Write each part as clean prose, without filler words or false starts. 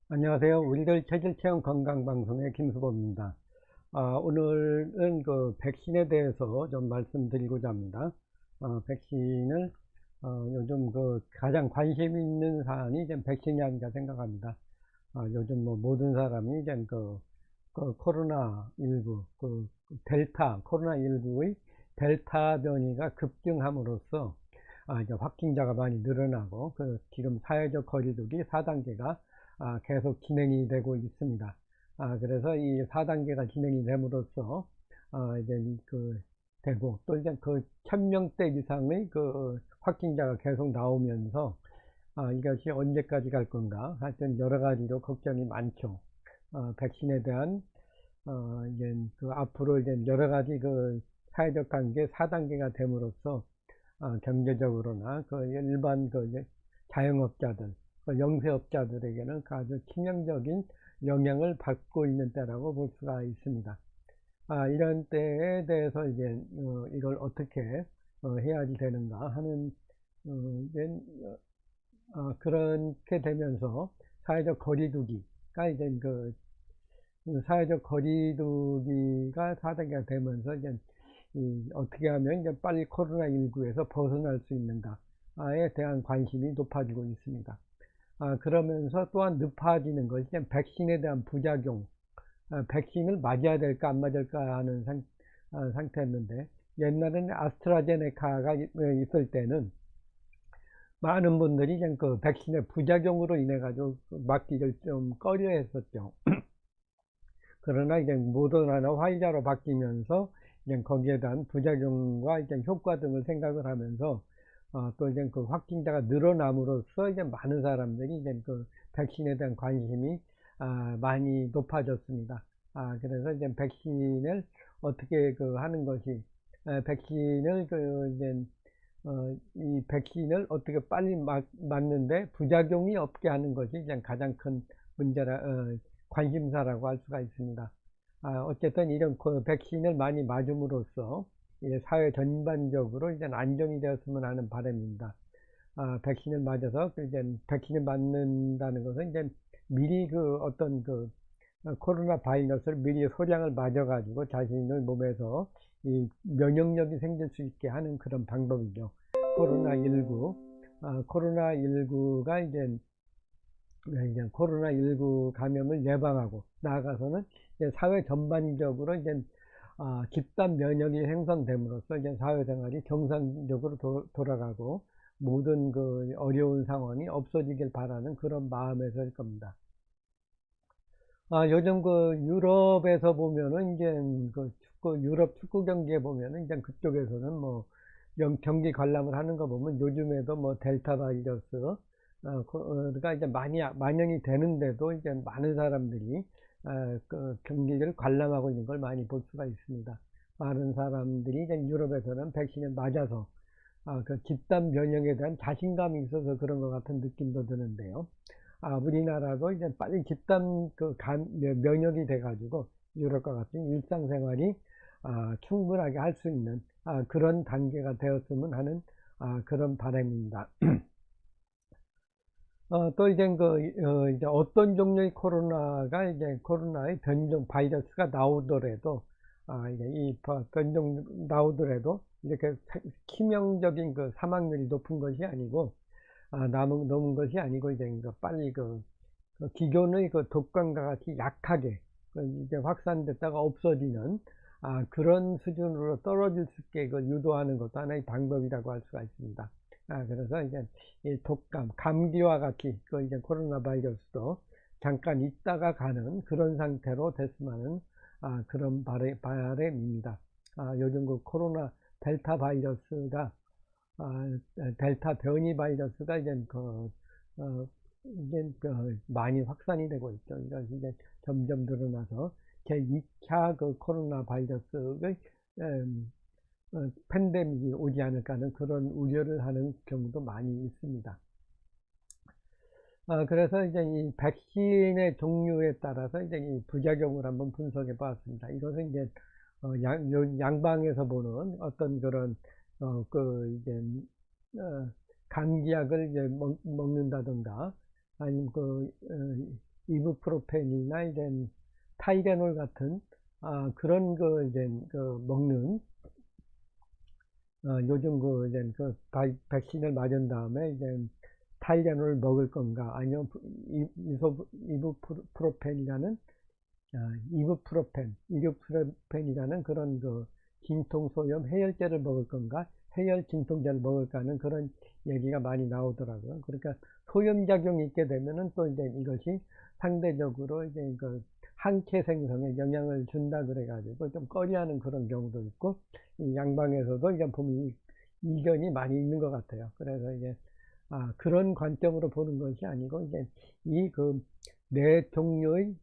안녕하세요. 우리들 체질체험 건강방송의 김수범입니다. 오늘은 그 백신에 대해서 좀 말씀드리고자 합니다. 백신을 요즘 그 가장 관심 있는 사안이 이제 백신이 아닌가 생각합니다. 요즘 뭐 모든 사람이 이제 그 코로나19, 코로나19의 델타 변이가 급증함으로써 이제 확진자가 많이 늘어나고 지금 사회적 거리두기 4단계가 계속 진행이 되고 있습니다. 그래서 이 4단계가 진행이 됨으로써 이제 되고 또 이제 1000명대 이상의 확진자가 계속 나오면서 이것이 언제까지 갈 건가 하여튼 여러 가지로 걱정이 많죠. 백신에 대한 이제 앞으로 이제 여러 가지 사회적 관계 4단계가 됨으로써 경제적으로나 일반 자영업자들, 영세업자들에게는 아주 치명적인 영향을 받고 있는 때라고 볼 수가 있습니다. 이런 때에 대해서 이제 이걸 어떻게 해야지 되는가 하는 그렇게 되면서 사회적 거리두기가 이제 사회적 거리두기가 4단계가 되면서 이제 어떻게 하면 이제 빨리 코로나19에서 벗어날 수 있는가에 대한 관심이 높아지고 있습니다. 그러면서 또한 높아지는 것이 백신에 대한 부작용, 백신을 맞아야 될까 안 맞을까 하는 상태였는데, 옛날에는 아스트라제네카가 있을 때는 많은 분들이 그 백신의 부작용으로 인해 가지고 맞기를 좀 꺼려 했었죠. 그러나 이제 모더나나 화이자로 바뀌면서 이제 거기에 대한 부작용과 이제 효과 등을 생각을 하면서 또 이제 확진자가 늘어남으로써 이제 많은 사람들이 이제 백신에 대한 관심이 많이 높아졌습니다. 그래서 이제 백신을 어떻게 하는 것이 백신을 이제 이 백신을 어떻게 빨리 맞는데 부작용이 없게 하는 것이 이제 가장 큰 문제라 관심사라고 할 수가 있습니다. 어쨌든 이런 백신을 많이 맞음으로써 사회 전반적으로 이제 안정이 되었으면 하는 바람입니다. 백신을 맞아서 이제 백신을 맞는다는 것은 이제 미리 어떤 코로나 바이러스를 미리 소량을 맞아가지고 자신의 몸에서 이 면역력이 생길 수 있게 하는 그런 방법이죠. 코로나19가 이제 코로나19 감염을 예방하고 나아가서는 이제 사회 전반적으로 이제 집단 면역이 형성됨으로써 이제 사회생활이 정상적으로 돌아가고 모든 어려운 상황이 없어지길 바라는 그런 마음에서일 겁니다. 요즘 유럽에서 보면은 이제 유럽 축구 경기에 보면은 이제 그쪽에서는 뭐 경기 관람을 하는 거 보면 요즘에도 뭐 델타 바이러스 가 이제 많이 만연이 되는데도 이제 많은 사람들이 경기를 관람하고 있는 걸 많이 볼 수가 있습니다. 많은 사람들이 이제 유럽에서는 백신을 맞아서 집단 면역에 대한 자신감이 있어서 그런 것 같은 느낌도 드는데요. 우리나라도 이제 빨리 집단 면역이 돼가지고 유럽과 같은 일상생활이 충분하게 할 수 있는 그런 단계가 되었으면 하는 그런 바람입니다. 또 이제 이제 어떤 종류의 코로나의 변종 바이러스가 나오더라도, 이제 이 변종 나오더라도 이렇게 치명적인 사망률이 높은 것이 아니고, 남은 것이 아니고, 이제 빨리 기존의 독감과 같이 약하게, 이제 확산됐다가 없어지는, 그런 수준으로 떨어질 수 있게 유도하는 것도 하나의 방법이라고 할 수가 있습니다. 그래서 이제 이 독감, 감기와 같이 이제 코로나 바이러스도 잠깐 있다가 가는 그런 상태로 됐으면 하는 그런 바람입니다. 요즘 코로나 델타 바이러스가 델타 변이 바이러스가 이제 많이 확산이 되고 있죠. 이것이 이제 점점 늘어나서 제2차 코로나 바이러스의 팬데믹이 오지 않을까 하는 그런 우려를 하는 경우도 많이 있습니다. 그래서 이제 이 백신의 종류에 따라서 이제 이 부작용을 한번 분석해 봤습니다. 이것은 이제 양방에서 보는 어떤 그런 이제, 감기약을 이제 먹는다든가, 아니면 이부프로펜이나 이제 타이레놀 같은, 그런 이제 먹는, 요즘 이제 백신을 맞은 다음에 이제 타이레놀을 먹을 건가, 아니면 이부프로펜이라는, 이부프로펜이라는 그런 진통소염 해열제를 먹을 건가, 해열 진통제를 먹을까는 그런 얘기가 많이 나오더라고요. 그러니까 소염작용이 있게 되면은 또 이제 이것이 상대적으로 이제 항체 생성에 영향을 준다 그래가지고 좀 꺼려하는 그런 경우도 있고, 이 양방에서도 이제 보면 이견이 많이 있는 것 같아요. 그래서 이제 그런 관점으로 보는 것이 아니고, 이제 네 종류의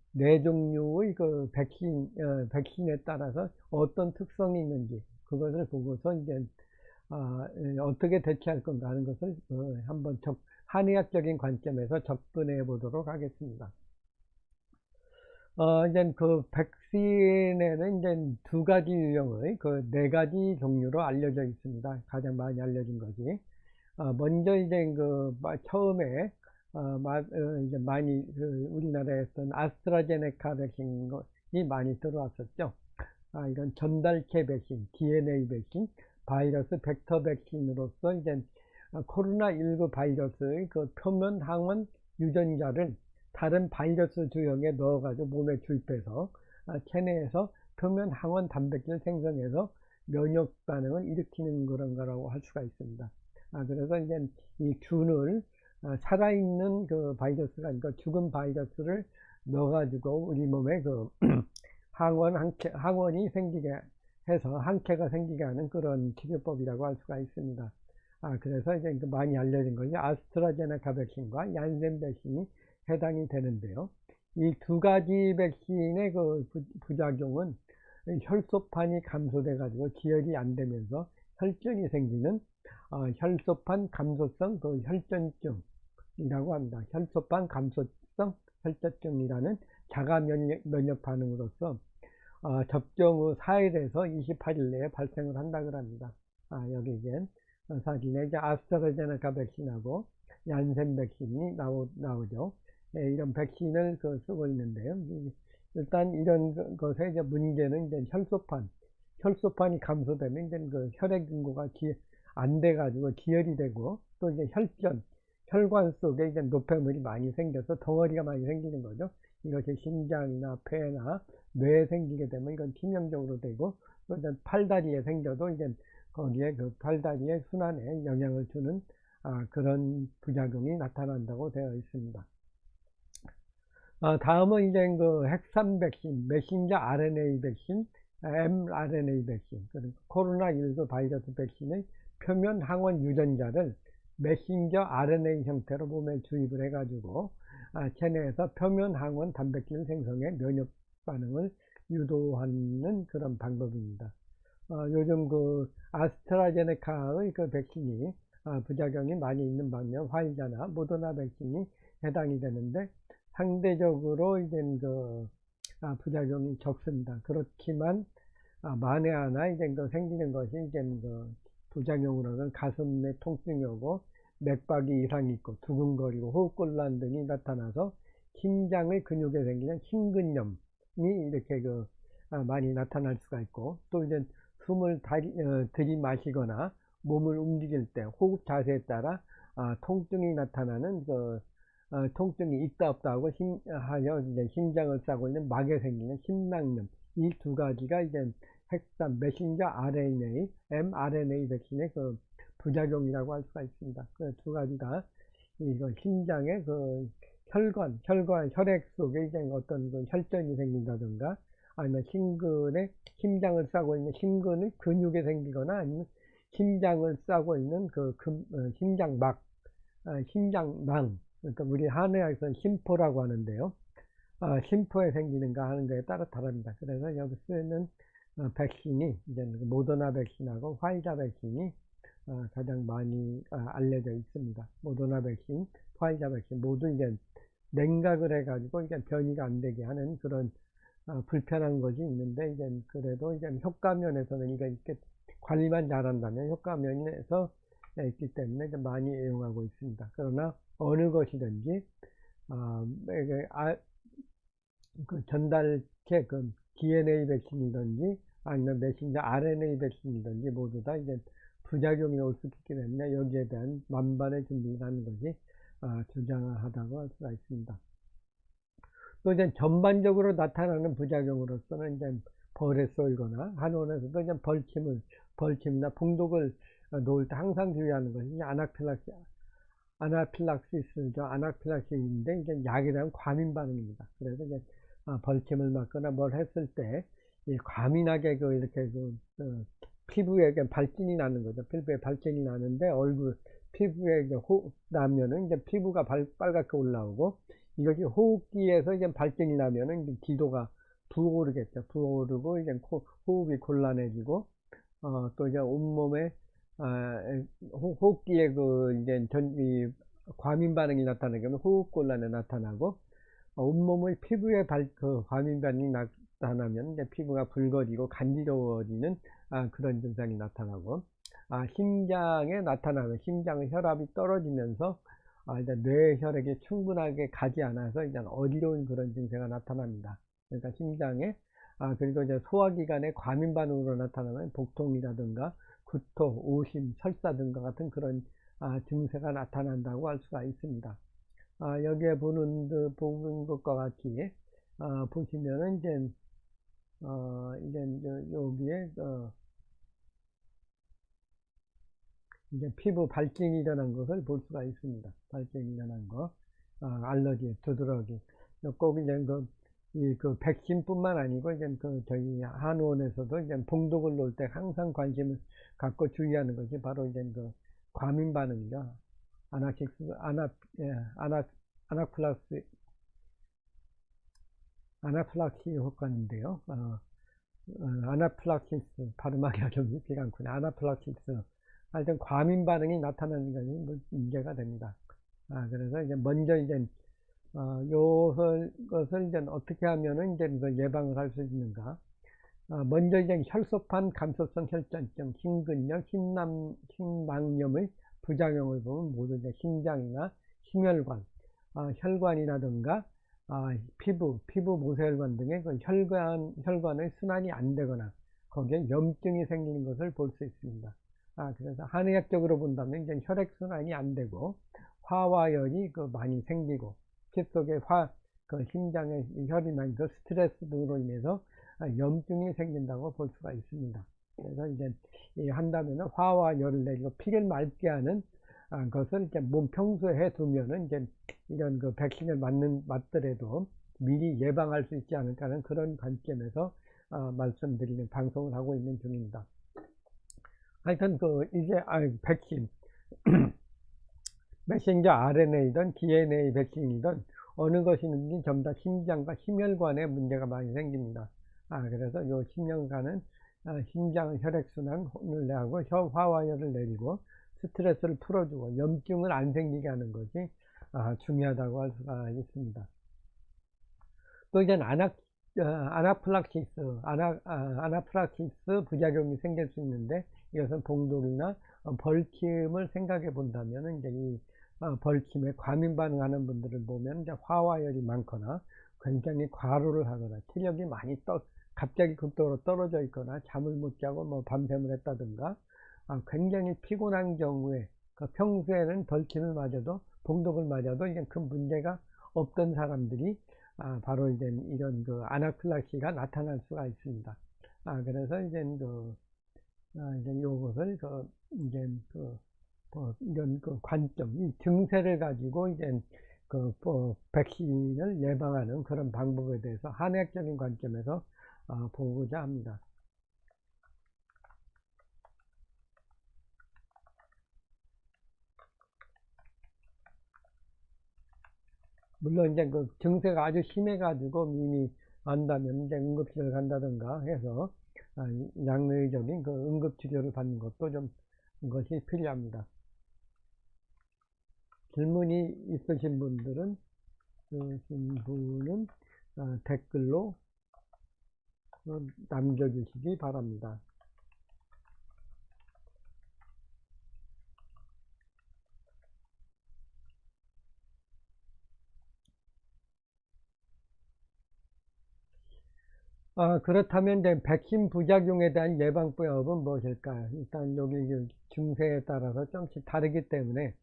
백신에 따라서 어떤 특성이 있는지, 그것을 보고서 이제, 어떻게 대처할 건가 하는 것을, 한번 한의학적인 관점에서 접근해 보도록 하겠습니다. 이제 백신에는 이제 두 가지 유형의 네 가지 종류로 알려져 있습니다. 가장 많이 알려진 것이. 먼저 이제 처음에 이제 많이 우리나라에 선 아스트라제네카 백신이 많이 들어왔었죠. 이런 전달체 백신, DNA 백신, 바이러스 벡터 백신으로서 이제 코로나19 바이러스의 표면 항원 유전자를 다른 바이러스 주형에 넣어가지고 몸에 주입해서 체내에서 표면 항원 단백질 생성해서 면역 반응을 일으키는 그런 거라고 할 수가 있습니다. 그래서 이제 이 균을 살아있는 바이러스가, 그러니까 죽은 바이러스를 넣어가지고 우리 몸에 항원이 생기게 해서 항체가 생기게 하는 그런 치료법이라고 할 수가 있습니다. 그래서 이제 많이 알려진 것이 아스트라제네카 백신과 얀센 백신이 해당이 되는데요. 이 두 가지 백신의 부작용은 혈소판이 감소돼 가지고 기혈이 안 되면서 혈전이 생기는 혈소판 감소성 혈전증이라고 합니다. 혈소판 감소성 혈전증이라는 자가 면역 반응으로서 접종 후 4일에서 28일 내에 발생을 한다고 합니다. 여기 이제 사진에 이제 아스트라제네카 백신하고 얀센 백신이 나오죠. 이런 백신을 쓰고 있는데요. 일단 이런 것의 이제 문제는 이제 혈소판이 감소되면 이제 혈액 인구가 안 돼가지고 기혈이 되고, 또 이제 혈관 속에 이제 노폐물이 많이 생겨서 덩어리가 많이 생기는 거죠. 이것이 심장이나 폐나 뇌에 생기게 되면 이건 치명적으로 되고, 또 이제 팔다리에 생겨도 이제 거기에 팔다리의 순환에 영향을 주는 그런 부작용이 나타난다고 되어 있습니다. 다음은 이제 핵산 백신, 메신저 RNA 백신, mRNA 백신, 코로나19 바이러스 백신의 표면 항원 유전자를 메신저 RNA 형태로 몸에 주입을 해가지고 체내에서 표면 항원 단백질 생성에 면역 반응을 유도하는 그런 방법입니다. 요즘 아스트라제네카의 백신이 부작용이 많이 있는 반면 화이자나 모더나 백신이 해당이 되는데, 상대적으로 이제 부작용이 적습니다. 그렇지만 만에 하나 이제 생기는 것이 이제 부작용으로는 가슴 내 통증이 오고 맥박이 이상이 있고 두근거리고 호흡곤란 등이 나타나서 심장의 근육에 생기는 심근염이 이렇게 많이 나타날 수가 있고, 또 이제 숨을 들이마시거나 몸을 움직일 때 호흡 자세에 따라 통증이 나타나는 통증이 있다 없다 하고 하여 이제 심장을 싸고 있는 막에 생기는 심낭염, 이 두 가지가 이제 핵산 메신저 RNA, mRNA 백신의 부작용이라고 할 수가 있습니다. 그 두 가지 다 심장의 혈액 속에 이제 어떤 혈전이 생긴다든가, 아니면 심장을 싸고 있는 심근의 근육에 생기거나, 아니면 심장을 싸고 있는 심장막, 심장낭, 그러니까 우리 한의학에서는 심포라고 하는데요. 심포에 생기는가 하는 거에 따라 다릅니다. 그래서 여기 쓰는 백신이 이제 모더나 백신하고 화이자 백신이 가장 많이 알려져 있습니다. 모더나 백신, 화이자 백신 모두 이제 냉각을 해가지고 이제 변이가 안 되게 하는 그런 불편한 것이 있는데, 이제 그래도 이제 효과 면에서는 이게 관리만 잘한다면 효과 면에서 있기 때문에 좀 많이 애용하고 있습니다. 그러나 어느 것이든지 그 전달체 그 DNA 백신이든지 아니면 메신저 RNA 백신이든지 모두 다 이제 부작용이 올 수 있기 때문에 여기에 대한 만반의 준비를 하는 것이 주장하다고 할 수가 있습니다. 또 이제 전반적으로 나타나는 부작용으로서는 이제 벌에 쏠거나 한원에서도 이제 벌침이나 풍독을 놓을 때 항상 주의하는 것이 아나필락시스죠. 아나필락시스인데 이제 약에 대한 과민 반응입니다. 그래서 이제 벌침을 맞거나 뭘 했을 때 이 과민하게 이렇게 피부에 발진이 나는 거죠. 피부에 발진이 나는데 피부에 이제 나면은 이제 피부가 빨갛게 올라오고 이것이 호흡기에서 이제 발진이 나면은 이제 기도가 부어오르겠죠. 부어오르고 이제 호흡이 곤란해지고 또 이제 온몸에 호흡기에 이제 이 과민 반응이 나타나게 하면 호흡 곤란에 나타나고 온몸의 피부에 과민 반응이 나타나면 이제 피부가 붉어지고 간지러워지는 그런 증상이 나타나고 심장에 나타나면 심장의 혈압이 떨어지면서 이제 뇌 혈액이 충분하게 가지 않아서 이제 어지러운 그런 증세가 나타납니다. 그러니까 심장에 그리고 이제 소화기관에 과민 반응으로 나타나면 복통이라든가 구토, 오심, 설사 등과 같은 그런 증세가 나타난다고 할 수가 있습니다. 여기에 보는 것과 같이 보시면은 이제 여기에 이제 피부 발진이 일어난 것을 볼 수가 있습니다. 발진이 일어난 거, 알러지, 두드러기. 꼭 이제 그 백신뿐만 아니고 이제 저희 한의원에서도 이제 봉독을 놓을 때 항상 관심을 갖고 주의하는 것이 바로 이제 과민 반응이죠. 아나플락시 효과인데요. 아나플락시스 발음하기가 좀 쉽지가 않군요. 아나플락시스 하여튼 과민 반응이 나타나는 것이 문제가 됩니다. 그래서 이제 먼저 이제 것을 이제 어떻게 하면은 이제 예방을 할 수 있는가? 먼저 이제 혈소판 감소성 혈전증, 심근염, 심낭염의 부작용을 보면 모두 이제 심장이나 심혈관, 혈관이라든가 피부 모세혈관 등의 혈관의 순환이 안 되거나 거기에 염증이 생기는 것을 볼 수 있습니다. 그래서 한의학적으로 본다면 이제 혈액순환이 안 되고 화와열이 많이 생기고 피 속에 심장의 혈이나 스트레스 등으로 인해서 염증이 생긴다고 볼 수가 있습니다. 그래서 이제 한다면은 화와열을 내리고 피를 맑게 하는 것을 이제 평소에 해두면은 이제 이런 백신을 맞더라도 미리 예방할 수 있지 않을까 하는 그런 관점에서 말씀드리는 방송을 하고 있는 중입니다. 하여튼 이제 백신 메신저 RNA든 DNA 백신이든 어느 것이든지 전부 다 심장과 심혈관에 문제가 많이 생깁니다. 그래서 요 심혈관은 심장 혈액순환을 내고 화와열을 내리고 스트레스를 풀어주고 염증을 안 생기게 하는 것이 중요하다고 할 수가 있습니다. 또 이제 아나플락시스 부작용이 생길 수 있는데 이것은 봉독이나 벌침을 생각해 본다면 이제 이 벌침에 과민 반응하는 분들을 보면 이제 화와열이 많거나 굉장히 과로를 하거나 체력이 많이 갑자기 극도로 떨어져 있거나 잠을 못 자고 밤샘을 했다든가 굉장히 피곤한 경우에 평소에는 벌침을 맞아도 봉독을 맞아도 이제 큰 문제가 없던 사람들이 바로 이제 이런 아나필락시가 나타날 수가 있습니다. 그래서 이제 요것을 이런 관점, 이 증세를 가지고 이제 백신을 예방하는 그런 방법에 대해서 한의학적인 관점에서 보고자 합니다. 물론 이제 증세가 아주 심해가지고 이미 안다면 이제 응급실을 간다든가 해서 약물적인 응급치료를 받는 것도 좀 것이 필요합니다. 질문이 있으신 분은 댓글로 남겨주시기 바랍니다. 그렇다면 이제 백신 부작용에 대한 예방법은 무엇일까요? 일단 여기 그 증세에 따라서 좀씩 다르기 때문에,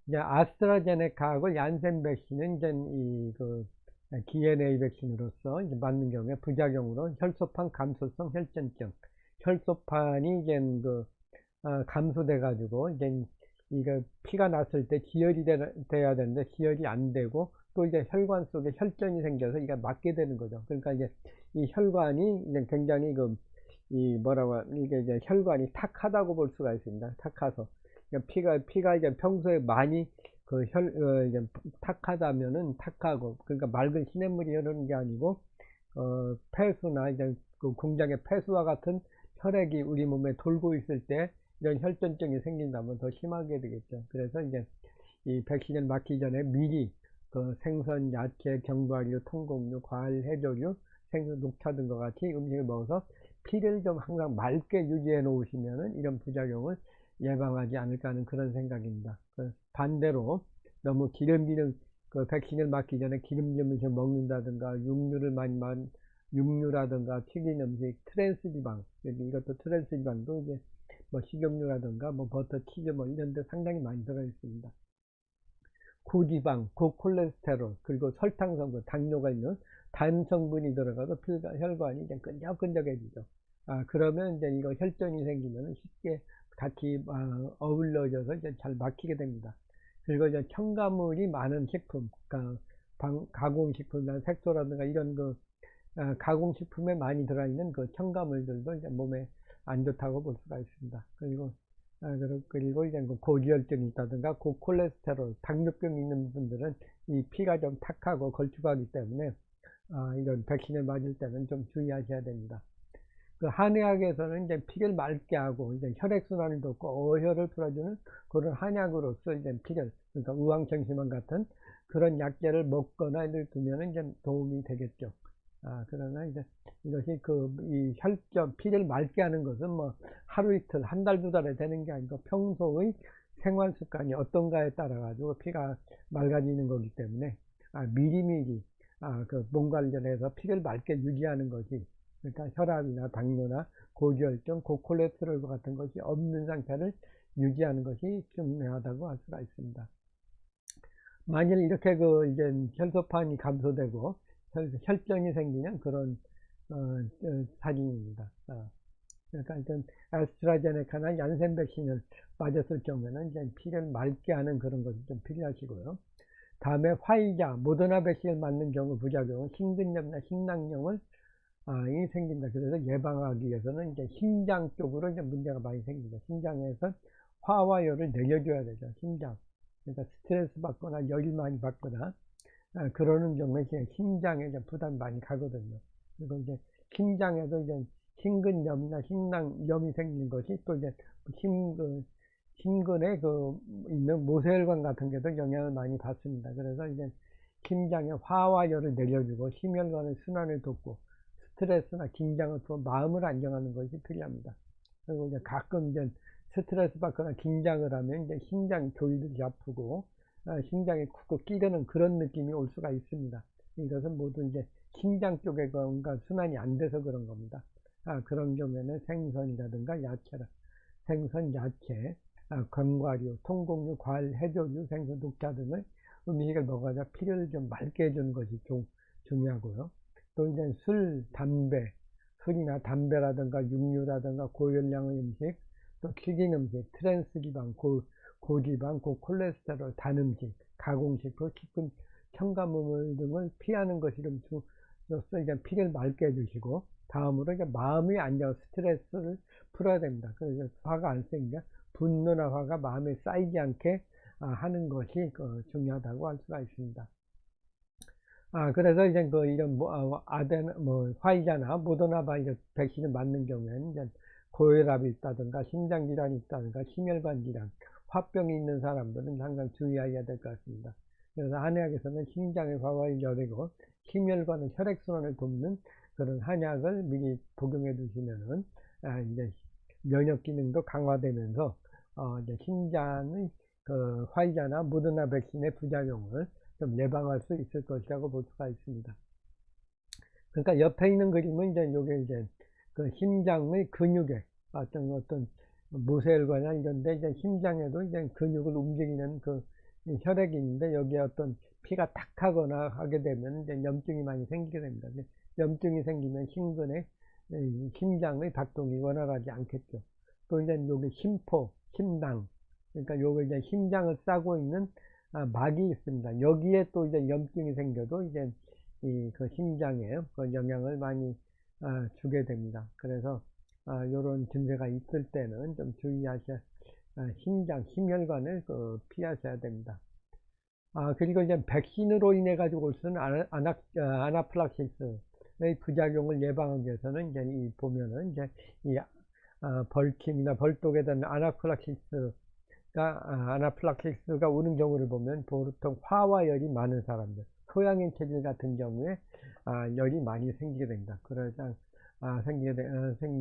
이제 아스트라제네카하고 얀센 백신은 이제 DNA 백신으로서 이제 맞는 경우에 부작용으로 혈소판 감소성 혈전증, 혈소판이 이제 감소돼 가지고 이제 이거 피가 났을 때 기혈이 돼야 되는데 기혈이 안 되고 또 이제 혈관 속에 혈전이 생겨서 이게 맞게 되는 거죠. 그러니까 이제 이 혈관이 이제 굉장히 이게 이제 혈관이 탁하다고 볼 수가 있습니다. 탁해서 피가 이제 평소에 많이 이제 탁하다면은 탁하고, 그러니까 맑은 시냇물이 흐르는 게 아니고 폐수나 이제 그 공장의 폐수와 같은 혈액이 우리 몸에 돌고 있을 때 이런 혈전증이 생긴다면 더 심하게 되겠죠. 그래서 이제 이 백신을 맞기 전에 미리 생선, 야채, 견과류, 통곡류, 과일, 해조류, 생선, 녹차 등과 같이 음식을 먹어서 피를 좀 항상 맑게 유지해 놓으시면은 이런 부작용을 예방하지 않을까 하는 그런 생각입니다. 반대로 너무 기름기는 백신을 맞기 전에 기름진 음식 먹는다든가 육류라든가 튀긴 음식, 트랜스지방, 이것도 트랜스지방도 이제 뭐 식용유라든가 뭐 버터, 치즈 뭐 이런 데 상당히 많이 들어 있습니다. 고지방, 고콜레스테롤, 그리고 설탕 성분, 당뇨가 있는 단 성분이 들어가서 혈관이 이제 끈적끈적해지죠. 그러면 이제 이거 혈전이 생기면 쉽게 같이 어울려져서 이제 잘 막히게 됩니다. 그리고 이제 첨가물이 많은 식품, 그러니까 가공식품이나 색소라든가 이런 가공식품에 많이 들어있는 그 첨가물들도 이제 몸에 안 좋다고 볼 수가 있습니다. 그리고 이제 고지혈증이 있다든가 고콜레스테롤, 당뇨병이 있는 분들은 이 피가 좀 탁하고 걸쭉하기 때문에 이런 백신을 맞을 때는 좀 주의하셔야 됩니다. 한의학에서는 이제 피를 맑게 하고 이제 혈액순환을 돕고 어혈을 풀어주는 그런 한약으로서 이제 그러니까 우황청심환 같은 그런 약재를 먹거나 이를 두면은 이제 도움이 되겠죠. 그러나 이제 이것이 이 피를 맑게 하는 것은 뭐 하루 이틀, 한 달, 두 달에 되는 게 아니고 평소의 생활 습관이 어떤가에 따라 가지고 피가 맑아지는 거기 때문에 미리미리 몸 관련해서 피를 맑게 유지하는 것이, 그러니까 혈압이나 당뇨나 고지혈증, 고콜레스테롤 같은 것이 없는 상태를 유지하는 것이 중요하다고 할 수가 있습니다. 만일 이렇게 이제 혈소판이 감소되고 혈전이 생기는 그런 사진입니다. 그러니까 일단 아스트라제네카나 얀센 백신을 맞았을 경우에는 이제 피를 맑게 하는 그런 것이 좀 필요하시고요. 다음에 화이자, 모더나 백신을 맞는 경우 부작용은 심근염이나 심낭염을 이 생긴다. 그래서 예방하기 위해서는 이제 심장 쪽으로 이제 문제가 많이 생깁니다. 심장에서 화와 열을 내려줘야 되죠. 심장. 그러니까 스트레스 받거나 열이 많이 받거나 그러는 경우에 심장에 이제 부담이 많이 가거든요. 그리고 이제 심장에도 이제 심근염이나 심낭염이 생기는 것이 또 이제 심근에 있는 모세혈관 같은 게도 영향을 많이 받습니다. 그래서 이제 심장에 화와 열을 내려주고 심혈관의 순환을 돕고 스트레스나 긴장을 풀어 마음을 안정하는 것이 필요합니다. 그리고 이제 가끔 이제 스트레스 받거나 긴장을 하면 이제 심장 조이들이 아프고 심장이 쿡쿡 끼르는 그런 느낌이 올 수가 있습니다. 이것은 모두 이제 심장 쪽에 뭔가 순환이 안 돼서 그런 겁니다. 그런 경우에는 생선, 야채, 견과류, 통곡류, 과일, 해조류, 생선, 녹차 등을 음식을 먹어서 피를 좀 맑게 해주는 것이 중요하고요. 또 이제 술이나 담배라든가 육류라든가 고열량의 음식, 또 튀긴 음식, 트랜스지방, 고지방, 고콜레스테롤, 단 음식, 가공식품, 식품, 첨가물 등을 피하는 것이 좀 이제 피를 맑게 해주시고, 다음으로 이제 마음이 안정, 스트레스를 풀어야 됩니다. 그래서 화가 안 생겨 분노나 화가 마음에 쌓이지 않게 하는 것이 중요하다고 할 수가 있습니다. 그래서 이제 이런 화이자나 모더나 바이러스 백신을 맞는 경우에는 이제 고혈압이 있다든가 심장질환이 있다든가 심혈관 질환, 화병이 있는 사람들은 항상 주의해야 될 것 같습니다. 그래서 한의학에서는 심장의 화와 열이고 심혈관의 혈액순환을 돕는 그런 한약을 미리 복용해 두시면은 이제 면역 기능도 강화되면서 이제 심장의 화이자나 모더나 백신의 부작용을 좀 예방할 수 있을 것이라고 볼 수가 있습니다. 그러니까 옆에 있는 그림은 이제 요게 이제 그 심장의 근육에 어떤 모세혈관이나 이런데 이제 심장에도 이제 근육을 움직이는 이 혈액이 있는데 여기에 어떤 피가 탁하거나 하게 되면 이제 염증이 많이 생기게 됩니다. 염증이 생기면 심근에 이 심장의 박동이 원활하지 않겠죠. 또 이제 여기 심포, 심낭, 그러니까 요게 이제 심장을 싸고 있는 막이 있습니다. 여기에 또 이제 염증이 생겨도 이제 그 심장에 그 영향을 많이 주게 됩니다. 그래서 이런 증세가 있을 때는 좀 주의하셔야 심혈관을 피하셔야 됩니다. 그리고 이제 백신으로 인해 가지고 올 수 있는 아나플락시스의 부작용을 예방하기 위해서는 이제 보면은 이제 이 벌침이나 벌독에 대한 아나플락시스가 오는 경우를 보면 보통 화와 열이 많은 사람들, 소양인 체질 같은 경우에 열이 많이 생기게 됩니다. 그러자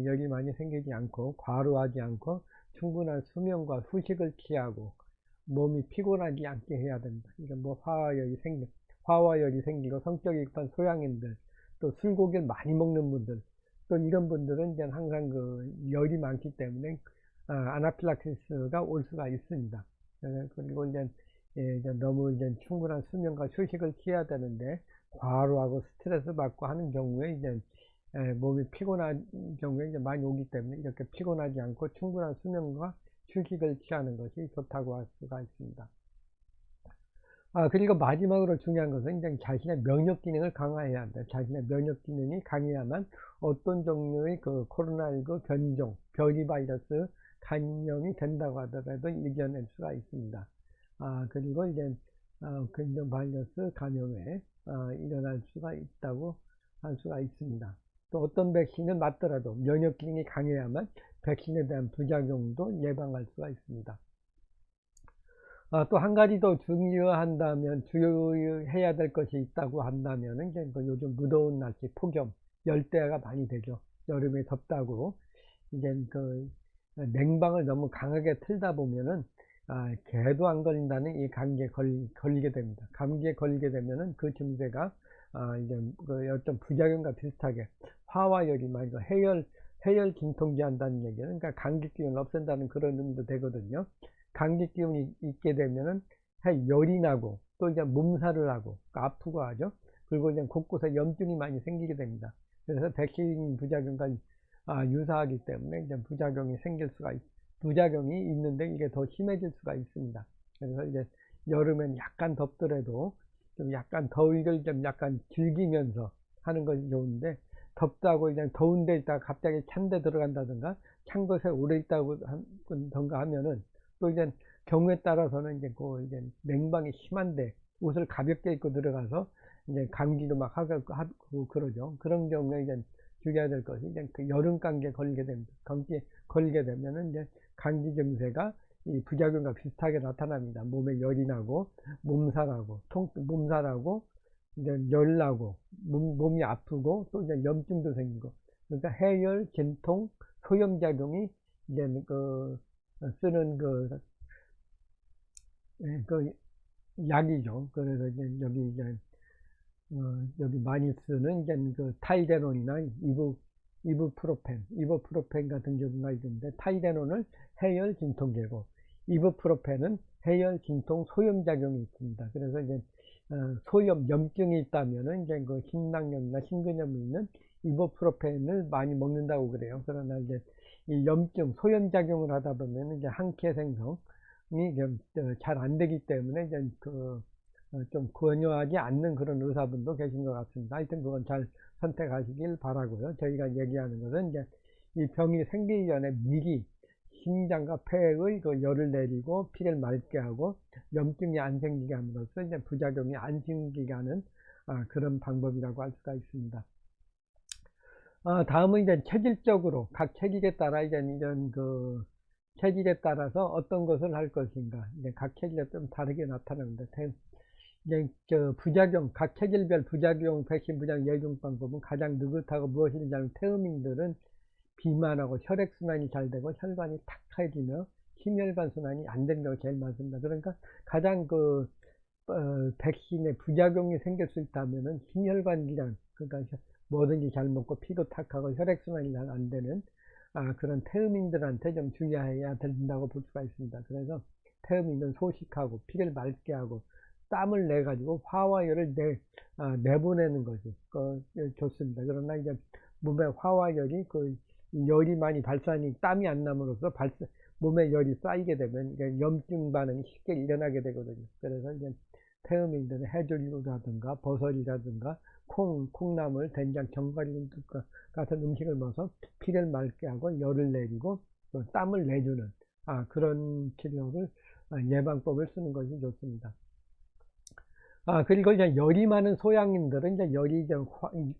열이 많이 생기지 않고 과로하지 않고 충분한 수면과 휴식을 취하고 몸이 피곤하지 않게 해야 된다. 이건 뭐 화와 열이 생기고 성격이 급한 소양인들, 또 술고기를 많이 먹는 분들, 또 이런 분들은 이제 항상 열이 많기 때문에 아나필락시스가 올 수가 있습니다. 그리고 이제 너무 이제 충분한 수면과 휴식을 취해야 되는데 과로하고 스트레스 받고 하는 경우에 이제 몸이 피곤한 경우에 이제 많이 오기 때문에 이렇게 피곤하지 않고 충분한 수면과 휴식을 취하는 것이 좋다고 할 수가 있습니다. 그리고 마지막으로 중요한 것은 이제 자신의 면역 기능을 강화해야 한다. 자신의 면역 기능이 강해야만 어떤 종류의 코로나19 변이 바이러스 감염이 된다고 하더라도 이겨낼 수가 있습니다. 그리고 이제 변이 바이러스 감염에 일어날 수가 있다고 할 수가 있습니다. 또 어떤 백신을 맞더라도 면역 기능이 강해야만 백신에 대한 부작용도 예방할 수가 있습니다. 또 한 가지 더 주의해야 될 것이 있다고 한다면, 이제 요즘 무더운 날씨, 폭염, 열대야가 많이 되죠. 여름에 덥다고. 이제 냉방을 너무 강하게 틀다 보면은, 개도 안 걸린다는 이 감기에 걸리게 됩니다. 감기에 걸리게 되면은 그 증세가, 이제 어떤 부작용과 비슷하게 화와 열이 많이, 해열 진통제 한다는 얘기는, 그러니까 감기 기운을 없앤다는 그런 의미도 되거든요. 감기 기운이 있게 되면은 열이 나고 또 이제 몸살을 하고 아프고 하죠. 그리고 이제 곳곳에 염증이 많이 생기게 됩니다. 그래서 백신 부작용과 유사하기 때문에 이제 부작용이 있는데 이게 더 심해질 수가 있습니다. 그래서 이제 여름엔 약간 덥더라도 좀 약간 더위를 좀 약간 즐기면서 하는 것이 좋은데, 덥다고 이제 더운 데 있다가 갑자기 찬 데 들어간다든가 찬 곳에 오래 있다고 하면은 또 이제 경우에 따라서는 이제 이제 냉방이 심한데 옷을 가볍게 입고 들어가서 이제 감기도 막 하고 그러죠. 그런 경우에 이제 주의해야 될 것이 이제 여름 감기에 걸리게 됩니다. 감기에 걸리게 되면은 이제 감기 증세가 이 부작용과 비슷하게 나타납니다. 몸에 열이 나고 몸살하고 이제 열나고 몸이 아프고 또 이제 염증도 생기고, 그러니까 해열, 진통, 소염작용이 이제 쓰는 약이죠. 그래서 이제 여기 많이 쓰는 이제 타이레놀이나 이부프로펜 같은 경우가 있는데, 타이레놀은 해열 진통제고 이부프로펜은 해열 진통 소염작용이 있습니다. 그래서 이제 염증이 있다면은 이제 심낭염이나 심근염이 있는 이부프로펜을 많이 먹는다고 그래요. 그러나 이제 이 소염작용을 하다 보면 이제 항체 생성이 잘 안 되기 때문에 이제 좀 권유하지 않는 그런 의사분도 계신 것 같습니다. 하여튼 그건 잘 선택하시길 바라고요. 저희가 얘기하는 것은 이제 이 병이 생기기 전에 미리 심장과 폐의 열을 내리고 피를 맑게 하고 염증이 안 생기게 함으로써 이제 부작용이 안 생기게 하는 그런 방법이라고 할 수가 있습니다. 다음은 이제 체질적으로 각 체질에 따라 이런 체질에 따라서 어떤 것을 할 것인가, 이제 각 체질에 좀 다르게 나타나는데, 이제 각 체질별 백신 부작용 예방 방법은 가장 느긋하고 무엇인지 아는 태음인들은 비만하고 혈액순환이 잘 되고 혈관이 탁해지며 심혈관 순환이 안 되는 경우가 제일 많습니다. 그러니까 가장 백신에 부작용이 생길 수 있다면은 심혈관 질환, 그러니까 뭐든지 잘 먹고 피도 탁하고 혈액순환이 잘 안 되는 그런 태음인들한테 좀 주의해야 된다고 볼 수가 있습니다. 그래서 태음인은 소식하고 피를 맑게 하고 땀을 내 가지고 화와 열을 내보내는 것이 좋습니다. 그러나 이제 몸에 화와 열이 열이 많이 발산이 땀이 안 남으로써 몸에 열이 쌓이게 되면 이게 염증 반응이 쉽게 일어나게 되거든요. 그래서 이제 태음인들은 해조류라든가 버섯이라든가 콩나물, 된장, 견과류 같은 음식을 먹어서 피를 맑게 하고 열을 내리고 또 땀을 내주는 그런 치료를 예방법을 쓰는 것이 좋습니다. 그리고 이제 열이 많은 소양인들은 이제 열이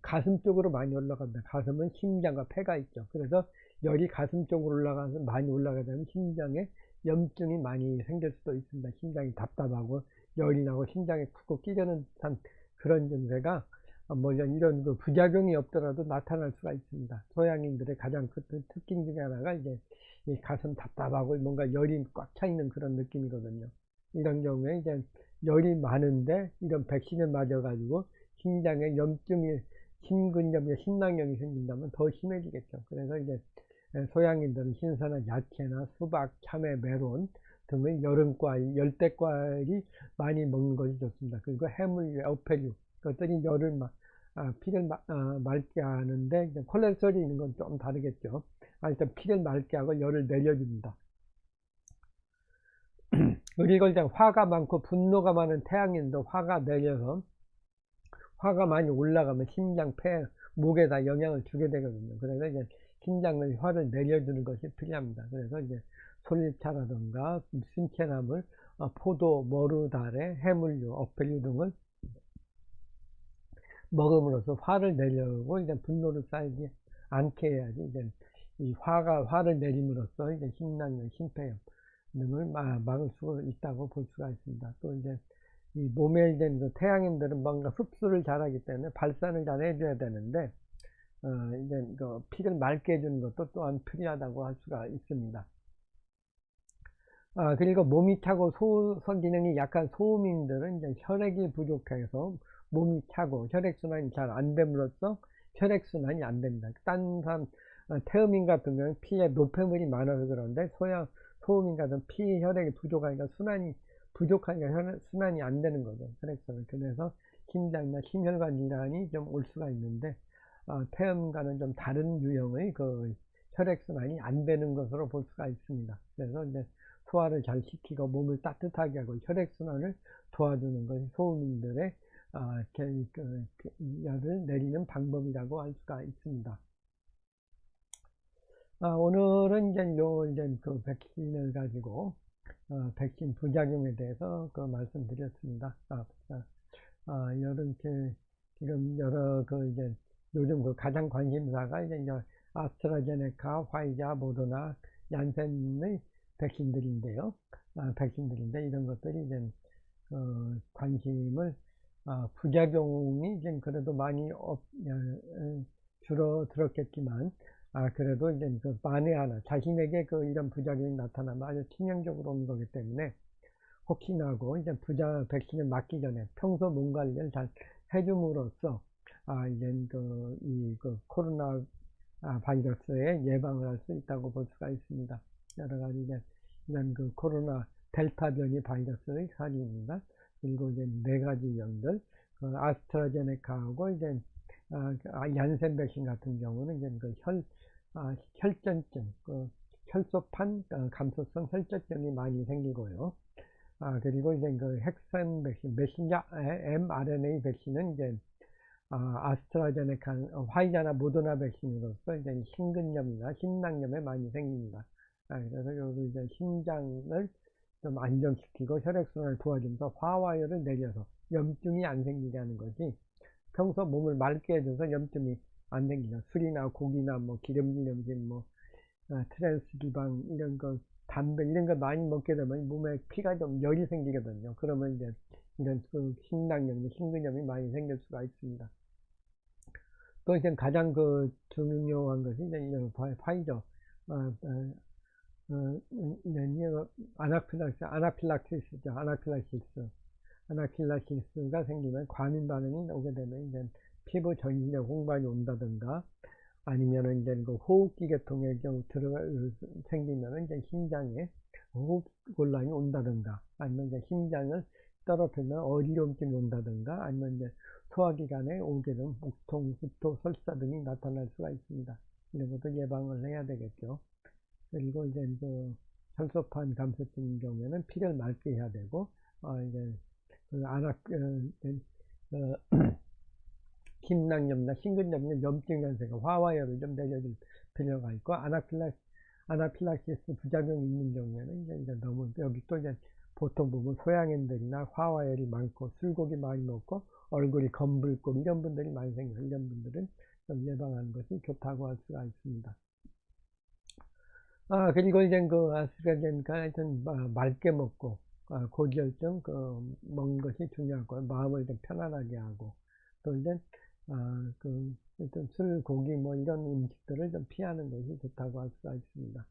가슴 쪽으로 많이 올라갑니다. 가슴은 심장과 폐가 있죠. 그래서 열이 가슴 쪽으로 올라가서 많이 올라가게 되면 심장에 염증이 많이 생길 수도 있습니다. 심장이 답답하고 열이 나고 심장에 쿡쿡 끼려는 그런 증세가 이런 부작용이 없더라도 나타날 수가 있습니다. 소양인들의 가장 큰 특징 중에 하나가 이제 이 가슴 답답하고 뭔가 열이 꽉 차 있는 그런 느낌이거든요. 이런 경우에 이제 열이 많은데 이런 백신을 맞아가지고 심장에 염증이 심근염이나 심낭염이 생긴다면 더 심해지겠죠. 그래서 이제 소양인들은 신선한 야채나 수박, 참외, 메론 등의 여름과일, 열대과일이 많이 먹는 것이 좋습니다. 그리고 해물류, 어패류 그것들이 피를 맑게 하는데 이제 콜레스테롤이 있는 건 좀 다르겠죠. 일단 피를 맑게 하고 열을 내려줍니다. 그리고 이제 화가 많고 분노가 많은 태양인도 화가 내려서 화가 많이 올라가면 심장, 폐, 목에다 영향을 주게 되거든요. 그래서 이제 심장의 화를 내려주는 것이 필요합니다. 그래서 이제 솔잎차라든가 신채나물, 포도, 머루다래, 해물류, 어패류 등을 먹음으로써 화를 내려고 이제 분노를 쌓이지 않게 해야지 이제 화를 내림으로써 이제 심낭염, 심폐염 등을 막을 수 있다고 볼 수가 있습니다. 또 이제 이 몸에 이제 태양인들은 뭔가 흡수를 잘하기 때문에 발산을 잘 해줘야 되는데 이제 피를 맑게 해주는 것도 또한 필요하다고 할 수가 있습니다. 그리고 몸이 차고 소화 기능이 약한 소음인들은 이제 혈액이 부족해서 몸이 차고 혈액순환이 잘 안 됨으로써 혈액순환이 안 됩니다. 딴 사람, 태음인 같은 경우는 피에 노폐물이 많아서 그런데 소음인 같은 피 혈액이 부족하니까 순환이 안 되는 거죠. 혈액순환. 그래서 심장이나 심혈관 질환이 좀 올 수가 있는데, 태음과는 좀 다른 유형의 혈액순환이 안 되는 것으로 볼 수가 있습니다. 그래서 이제 소화를 잘 시키고 몸을 따뜻하게 하고 혈액순환을 도와주는 것이 소음인들의 열을 내리는 방법이라고 할 수가 있습니다. 오늘은 이제 그 백신을 가지고 백신 부작용에 대해서 말씀드렸습니다. 지금 여러 이제 요즘 가장 관심사가 이제 아스트라제네카, 화이자, 모더나, 얀센의 백신들인데 이런 것들이 이제 관심을 부작용이 이제 그래도 많이 줄어들었겠지만 그래도 이제 만에 하나 자신에게 이런 부작용이 나타나면 아주 치명적으로 오는 거기 때문에 혹시나 하고 이제 백신을 맞기 전에 평소 몸 관리를 잘 해줌으로써 이제 코로나 바이러스에 예방을 할 수 있다고 볼 수가 있습니다. 여러 가지 이제 이런 코로나 델타 변이 바이러스의 사례입니다. 그리고 이제 4가지 병들, 아스트라제네카하고 이제 얀센 백신 같은 경우는 이제 혈전증, 혈소판 감소성 혈전증이 많이 생기고요. 그리고 이제 핵산 백신, 메신저 mRNA 백신은 이제 아스트라제네카, 화이자나 모더나 백신으로서 이제 심근염이나 심낭염에 많이 생깁니다. 그래서 여기 이제 심장을 좀 안정시키고 혈액순환을 도와주면서 화와열을 내려서 염증이 안 생기게 하는 것이 평소 몸을 맑게 해줘서 염증이 안 생기죠. 술이나 고기나 기름진 음식, 트랜스지방 이런 담배 이런 거 많이 먹게 되면 몸에 피가 좀 열이 생기거든요. 그러면 이제 이런 심낭염, 심근염이 많이 생길 수가 있습니다. 또 이제 가장 중요한 것이 이제 파이저, 아나필락시스가 생기면 과민 반응이 오게 되면 이제 피부 전신에 홍반이 온다든가, 아니면은 이제 그 호흡기 계통에 좀 생기면은 이제 심장에 호흡곤란이 온다든가, 아니면 이제 심장을 떨어뜨리면 어지럼증이 온다든가, 아니면 이제 소화기관에 오게 되면 목통, 구토, 설사 등이 나타날 수가 있습니다. 이런 것도 예방을 해야 되겠죠. 그리고 이제 그 혈소판 감소증 경우에는 피를 맑게 해야 되고, 이제 그 심낭염이나 심근염 염증 연세가 화와열을 좀 내려줄 필요가 있고, 아나필락시스 부작용이 있는 경우에는 이제 너무 여기 또 이제 보통 보면 소양인들이나 화와열이 많고 술고기 많이 먹고 얼굴이 검붉고 이런 분들이 많이 생겨요. 이런 분들은 좀 예방하는 것이 좋다고 할 수가 있습니다. 그리고 이제 그 아스트라제네카 하여튼 맑게 먹고, 고지혈증 먹는 것이 중요하고, 마음을 좀 편안하게 하고, 또 이제 일단 술, 고기 뭐 이런 음식들을 좀 피하는 것이 좋다고 할 수가 있습니다.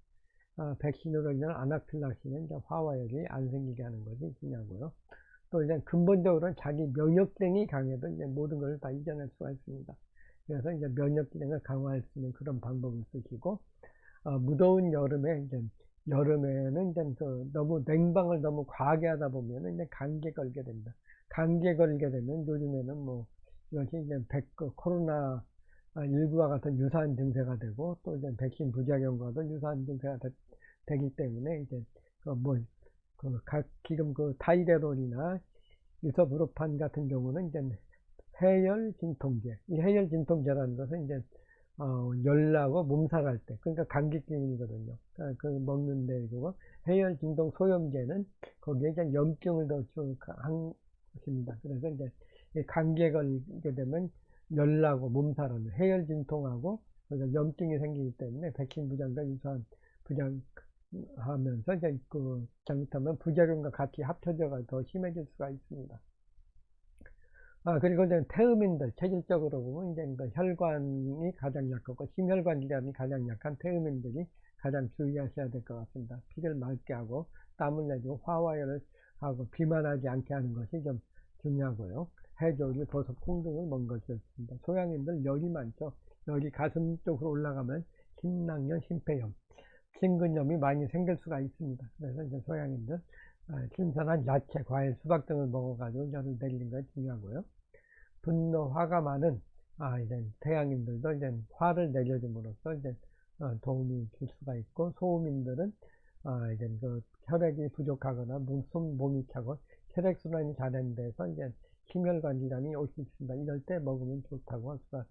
백신으로 인한 아나필락시는 이제 화와열이 안 생기게 하는 것이 중요하고요. 또 이제 근본적으로는 자기 면역력이 강해도 이제 모든 것을 다 이겨낼 수가 있습니다. 그래서 이제 면역기능을 강화할 수 있는 그런 방법을 쓰시고, 무더운 여름에는 이제 너무 냉방을 너무 과하게 하다 보면 이제 감기에 걸게 됩니다. 감기에 걸게 되면 요즘에는 뭐 이것이 이제 코로나 19와 같은 유사한 증세가 되고, 또 이제 백신 부작용과도 유사한 증세가 되기 때문에 이제 지금 그 타이레놀이나 이소부로판 같은 경우는 이제 해열 진통제. 이 해열 진통제라는 것은 이제 열나고 몸살할 때, 그러니까 감기 기운이거든요. 그 먹는 데고, 해열 진통 소염제는 거기에 이제 염증을 더 한 것입니다. 그래서 이제 감기에 걸리게 되면 열나고 몸살하는 해열 진통하고 그러니까 염증이 생기기 때문에 백신 부작용과 유사한 부작하면서 이제 잘못하면 부작용과 같이 합쳐져가 더 심해질 수가 있습니다. 그리고 이제 태음인들, 체질적으로 보면 이제 혈관이 가장 약하고 심혈관 질환이 가장 약한 태음인들이 가장 주의하셔야 될 것 같습니다. 피를 맑게 하고 땀을 내고 화와열을 하고 비만하지 않게 하는 것이 좀 중요하고요. 해조류, 버섯, 콩 등을 먹는 것이 좋습니다. 소양인들 열이 많죠. 열이 가슴 쪽으로 올라가면 심낭염, 심폐염, 심근염이 많이 생길 수가 있습니다. 그래서 이제 소양인들 신선한 야채, 과일, 수박 등을 먹어가지고 열을 내리는 것이 중요하고요. 분노, 화가 많은 이제 태양인들도 이제 화를 내려줌으로써 이제 도움이 줄 수가 있고, 소음인들은 이제 그 혈액이 부족하거나 몸이 차고 혈액순환이 잘 되는 데서 이제 심혈관 질환이 올 수 있습니다. 이럴 때 먹으면 좋다고 할 수가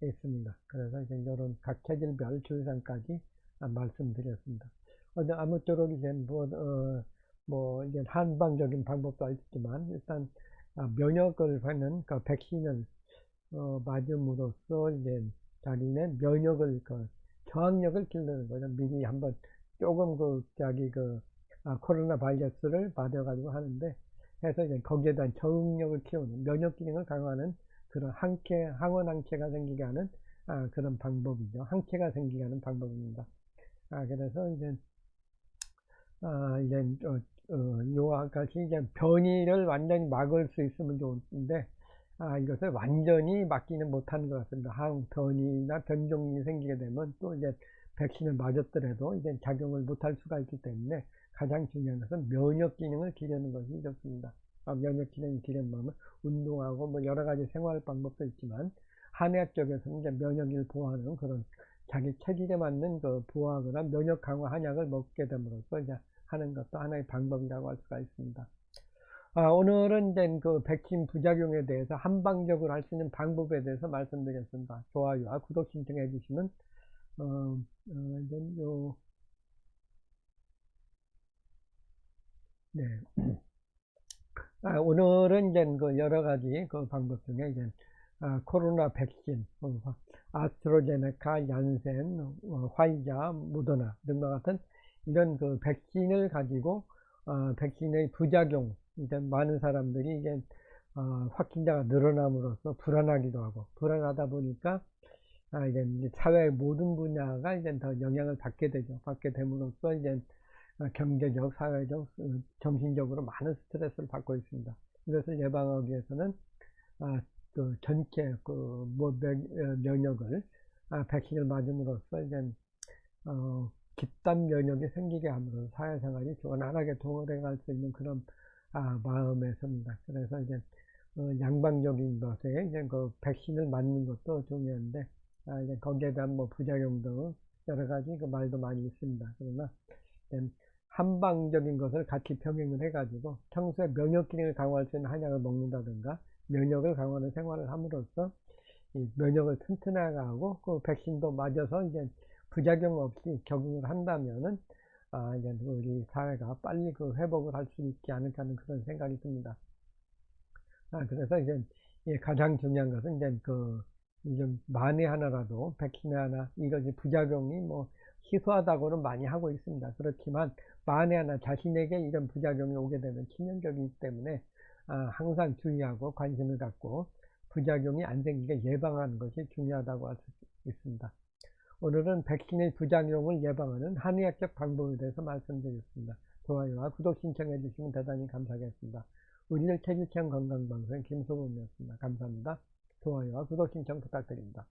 있습니다. 그래서 이제 이런 각 체질별 주의사항까지 말씀드렸습니다. 아무쪼록 이제 이제 한방적인 방법도 있지만 일단 면역을 하는 백신을 맞음으로써 이제 자기네 면역을 저항력을 기르는 거죠. 미리 한번 조금 코로나 바이러스를 맞아가지고 하는데 해서 이제 거기에 대한 적응력을 키우는 면역 기능을 강화하는 그런 항원 항체가 생기게 하는 그런 방법이죠. 항체가 생기게 하는 방법입니다. 그래서 이제 요와 같이 이제 변이를 완전히 막을 수 있으면 좋은데, 이것을 완전히 막기는 못하는 것 같습니다. 변이나 변종이 생기게 되면 또 이제 백신을 맞았더라도 이제 작용을 못할 수가 있기 때문에 가장 중요한 것은 면역 기능을 기르는 것이 좋습니다. 면역 기능을 기르는 방법은 운동하고 뭐 여러 가지 생활 방법도 있지만, 한의학 쪽에서는 이제 면역을 보호하는 그런 자기 체질에 맞는 보호하거나 면역 강화 한약을 먹게 됨으로써 이제 하는 것도 하나의 방법이라고 할 수가 있습니다. 오늘은 이제 백신 부작용에 대해서 한방적으로 할 수 있는 방법에 대해서 말씀드렸습니다. 좋아요와 구독 신청해 주시면 네. 오늘은 이제 여러 가지 방법 중에 이제 코로나 백신, 아스트라제네카, 얀센, 화이자, 모더나 등과 같은 이런 백신을 가지고 백신의 부작용, 이제 많은 사람들이 이제 확진자가 늘어남으로써 불안하기도 하고, 불안하다 보니까 이제 사회의 모든 분야가 이제 더 영향을 받게 되죠. 받게 됨으로써 이제 경제적, 사회적, 정신적으로 많은 스트레스를 받고 있습니다. 이것을 예방하기 위해서는 그 전체 면역을 백신을 맞음으로써 이제 집단 면역이 생기게 함으로써 사회생활이 원활하게 동원해 수 있는 그런 마음에서입니다. 그래서 이제 양방적인 것에 이제 그 백신을 맞는 것도 중요한데 이제 거기에 대한 뭐 부작용도 여러 가지 그 말도 많이 있습니다. 그러나 한방적인 것을 같이 병행을 해가지고 평소에 면역 기능을 강화할 수 있는 한약을 먹는다든가 면역을 강화하는 생활을 함으로써 이 면역을 튼튼하게 하고 그 백신도 맞아서 이제 부작용 없이 적응을 한다면은 이제 우리 사회가 빨리 그 회복을 할 수 있지 않을까 하는 그런 생각이 듭니다. 그래서 이제 가장 중요한 것은 이제 좀 만에 하나라도 백신에 하나 이것이 부작용이 뭐 희소하다고는 많이 하고 있습니다. 그렇지만 만에 하나 자신에게 이런 부작용이 오게 되면 치명적이기 때문에 항상 주의하고 관심을 갖고 부작용이 안 생기게 예방하는 것이 중요하다고 할 수 있습니다. 오늘은 백신의 부작용을 예방하는 한의학적 방법에 대해서 말씀드렸습니다. 좋아요와 구독 신청해 주시면 대단히 감사하겠습니다. 우리를 체질체험 건강방송 김소범이었습니다. 감사합니다. 좋아요와 구독 신청 부탁드립니다.